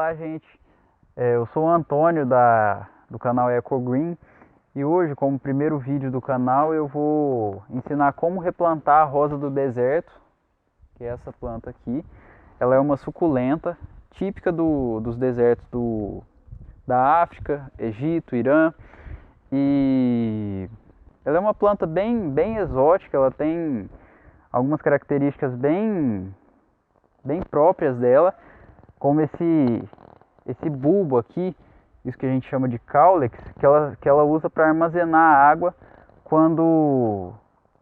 Olá, gente. Eu sou o Antônio do canal EcoGreen e hoje, como primeiro vídeo do canal, eu vou ensinar como replantar a rosa do deserto, que é essa planta aqui. Ela é uma suculenta típica dos desertos da África, Egito, Irã, e ela é uma planta bem exótica. Ela tem algumas características bem próprias dela, como esse bulbo aqui, isso que a gente chama de caulex, que ela usa para armazenar água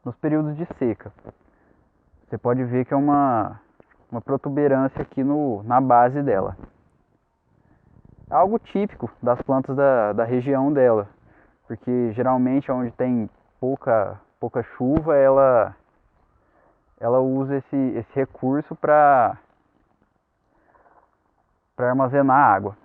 nos períodos de seca. Você pode ver que é uma protuberância aqui na base dela. É algo típico das plantas da região dela, porque geralmente onde tem pouca chuva, ela usa esse recurso para armazenar água.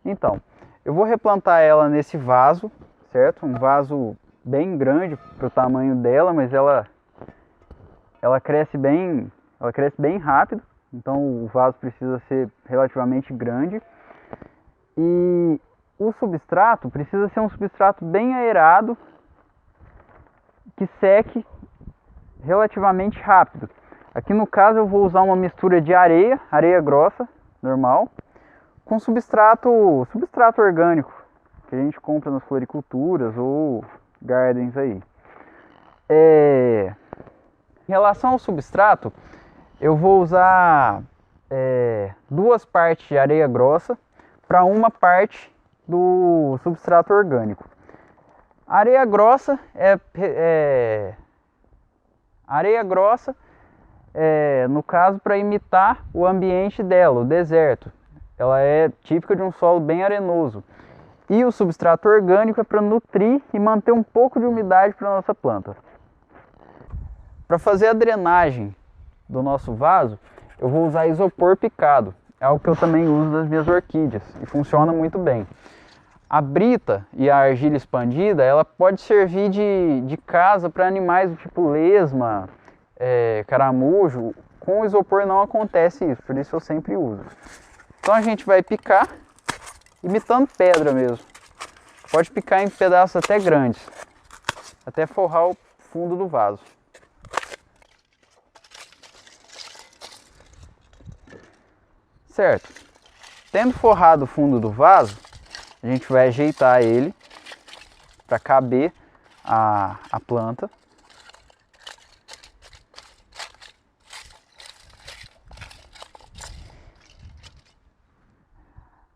Então, eu vou replantar ela nesse vaso, certo? Um vaso bem grande para o tamanho dela, mas ela cresce bem rápido, então o vaso precisa ser relativamente grande. E o substrato precisa ser um substrato bem aerado, que seque relativamente rápido. Aqui no caso eu vou usar uma mistura de areia grossa, normal, com substrato orgânico, que a gente compra nas floriculturas ou gardens aí. Em relação ao substrato, eu vou usar 2 partes de areia grossa para 1 parte do substrato orgânico. Areia grossa no caso, para imitar o ambiente dela, o deserto. Ela é típica de um solo bem arenoso. E o substrato orgânico é para nutrir e manter um pouco de umidade para a nossa planta. Para fazer a drenagem do nosso vaso, eu vou usar isopor picado. É algo que eu também uso nas minhas orquídeas e funciona muito bem. A brita e a argila expandida, ela pode servir de casa para animais do tipo lesma, caramujo. Com o isopor não acontece isso, por isso eu sempre uso. Então a gente vai picar imitando pedra mesmo. Pode picar em pedaços até grandes, até forrar o fundo do vaso. Certo. Tendo forrado o fundo do vaso, a gente vai ajeitar ele para caber a planta.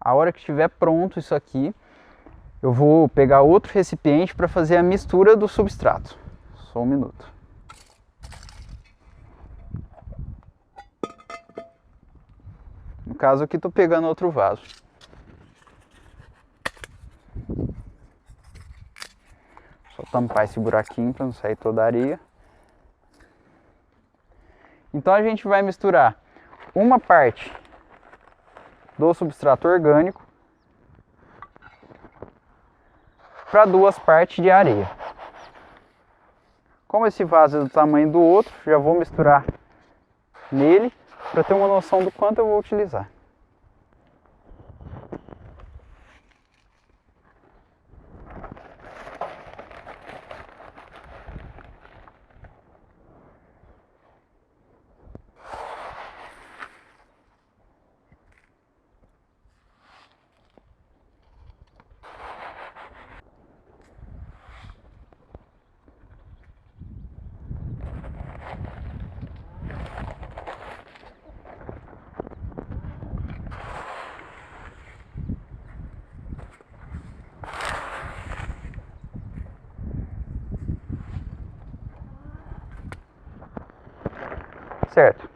A hora que estiver pronto isso aqui, eu vou pegar outro recipiente para fazer a mistura do substrato. Só um minuto. No caso aqui, estou pegando outro vaso. Só tampar esse buraquinho para não sair toda a areia. Então a gente vai misturar 1 parte do substrato orgânico para 2 partes de areia. Como esse vaso é do tamanho do outro, já vou misturar nele para ter uma noção do quanto eu vou utilizar. Certo.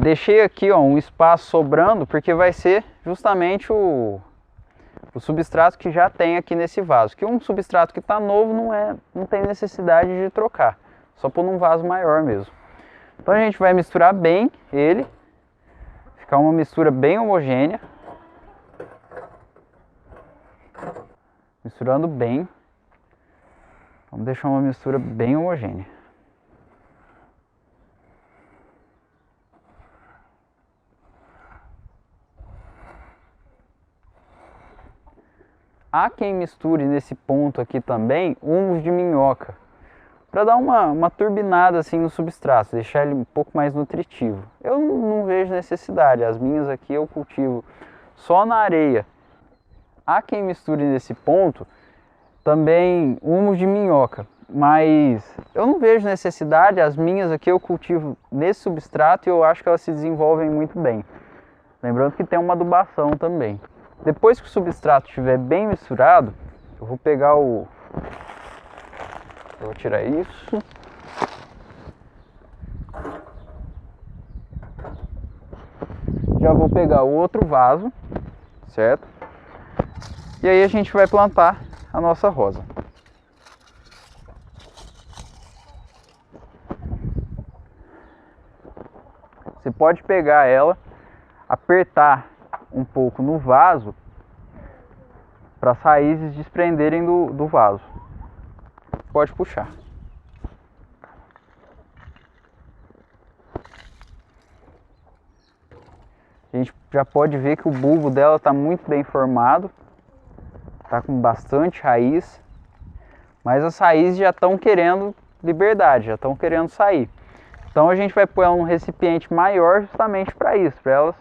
Deixei aqui um espaço sobrando, porque vai ser justamente o substrato que já tem aqui nesse vaso. Que um substrato que está novo não tem necessidade de trocar, só pôr num vaso maior mesmo. Então a gente vai misturar bem ele, ficar uma mistura bem homogênea. Misturando bem. Vamos deixar uma mistura bem homogênea. Há quem misture nesse ponto aqui também humus de minhoca, para dar uma turbinada assim no substrato, deixar ele um pouco mais nutritivo. Eu não vejo necessidade, as minhas aqui eu cultivo só na areia. Há quem misture nesse ponto também humus de minhoca, mas eu não vejo necessidade, as minhas aqui eu cultivo nesse substrato e eu acho que elas se desenvolvem muito bem. Lembrando que tem uma adubação também. Depois que o substrato estiver bem misturado, eu vou pegar o... Eu vou tirar isso. Já vou pegar o outro vaso, certo? E aí a gente vai plantar a nossa rosa. Você pode pegar ela, apertar um pouco no vaso para as raízes desprenderem do vaso. Pode puxar. A gente já pode ver que o bulbo dela está muito bem formado, está com bastante raiz, mas as raízes já estão querendo liberdade, já estão querendo sair. Então a gente vai pôr ela num recipiente maior justamente para isso, para elas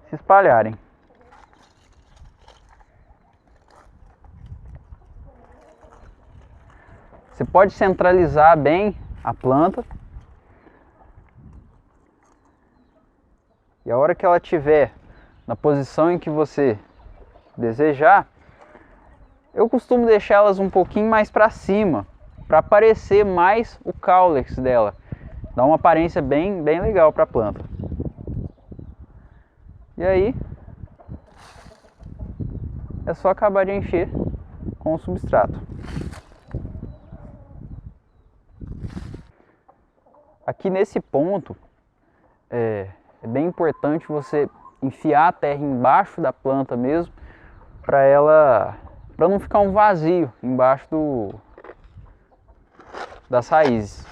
se espalharem. Você pode centralizar bem a planta. E a hora que ela estiver na posição em que você desejar, eu costumo deixar elas um pouquinho mais para cima, para aparecer mais o caulex dela. Dá uma aparência bem legal para a planta. E aí, é só acabar de encher com o substrato. Aqui nesse ponto, é bem importante você enfiar a terra embaixo da planta mesmo, para não ficar um vazio embaixo das raízes.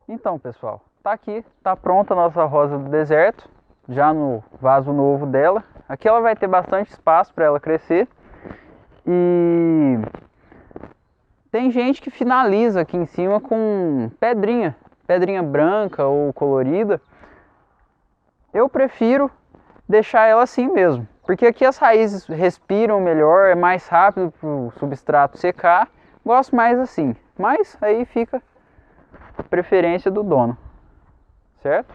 Então, pessoal, tá aqui, tá pronta a nossa rosa do deserto, já no vaso novo dela. Aqui ela vai ter bastante espaço para ela crescer. E tem gente que finaliza aqui em cima com pedrinha branca ou colorida. Eu prefiro deixar ela assim mesmo, porque aqui as raízes respiram melhor, é mais rápido para o substrato secar. Gosto mais assim, mas aí fica a preferência do dono, certo?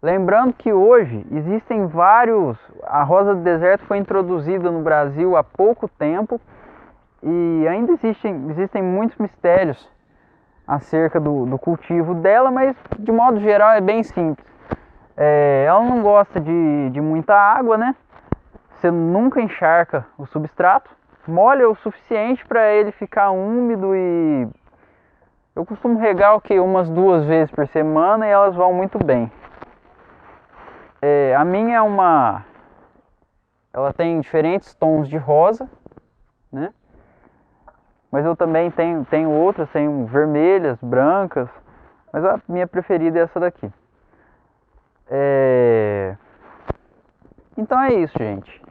Lembrando que hoje existem vários... A rosa do deserto foi introduzida no Brasil há pouco tempo e ainda existem muitos mistérios acerca do cultivo dela, mas de modo geral é bem simples. Ela não gosta de muita água, né? Você nunca encharca o substrato, molha o suficiente para ele ficar úmido e eu costumo regar umas 2 vezes por semana e elas vão muito bem. A minha ela tem diferentes tons de rosa, né? Mas eu também tenho outras, tenho vermelhas, brancas, mas a minha preferida é essa daqui. Então é isso, gente.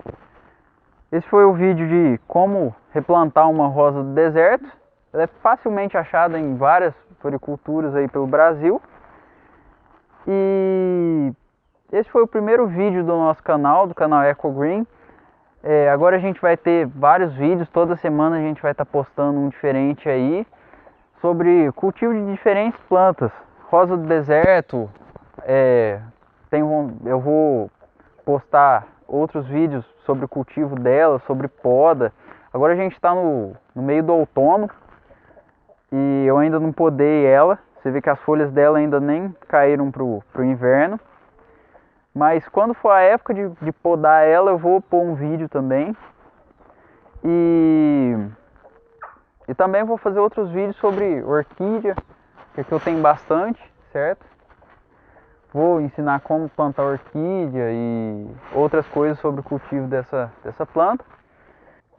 Esse foi o vídeo de como replantar uma rosa do deserto. Ela é facilmente achada em várias floriculturas aí pelo Brasil. E esse foi o primeiro vídeo do nosso canal, do canal EcoGreen. Agora a gente vai ter vários vídeos, toda semana a gente vai estar postando um diferente aí sobre cultivo de diferentes plantas. Rosa do deserto, eu vou postar outros vídeos sobre o cultivo dela, sobre poda. Agora a gente está no meio do outono e eu ainda não podei ela. Você vê que as folhas dela ainda nem caíram pro inverno. Mas quando for a época de podar ela, eu vou pôr um vídeo também. E também vou fazer outros vídeos sobre orquídea, que aqui eu tenho bastante, certo? Vou ensinar como plantar orquídea e outras coisas sobre o cultivo dessa planta.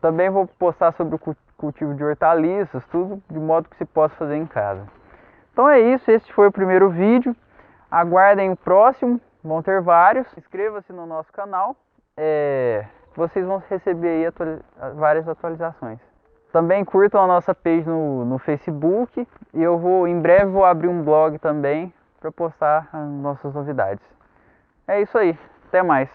Também vou postar sobre o cultivo de hortaliças, tudo de modo que se possa fazer em casa. Então é isso, esse foi o primeiro vídeo. Aguardem o próximo. Vão ter vários. Inscreva-se no nosso canal vocês vão receber aí várias atualizações. Também curtam a nossa page no Facebook e em breve vou abrir um blog também para postar as nossas novidades. É isso aí, até mais.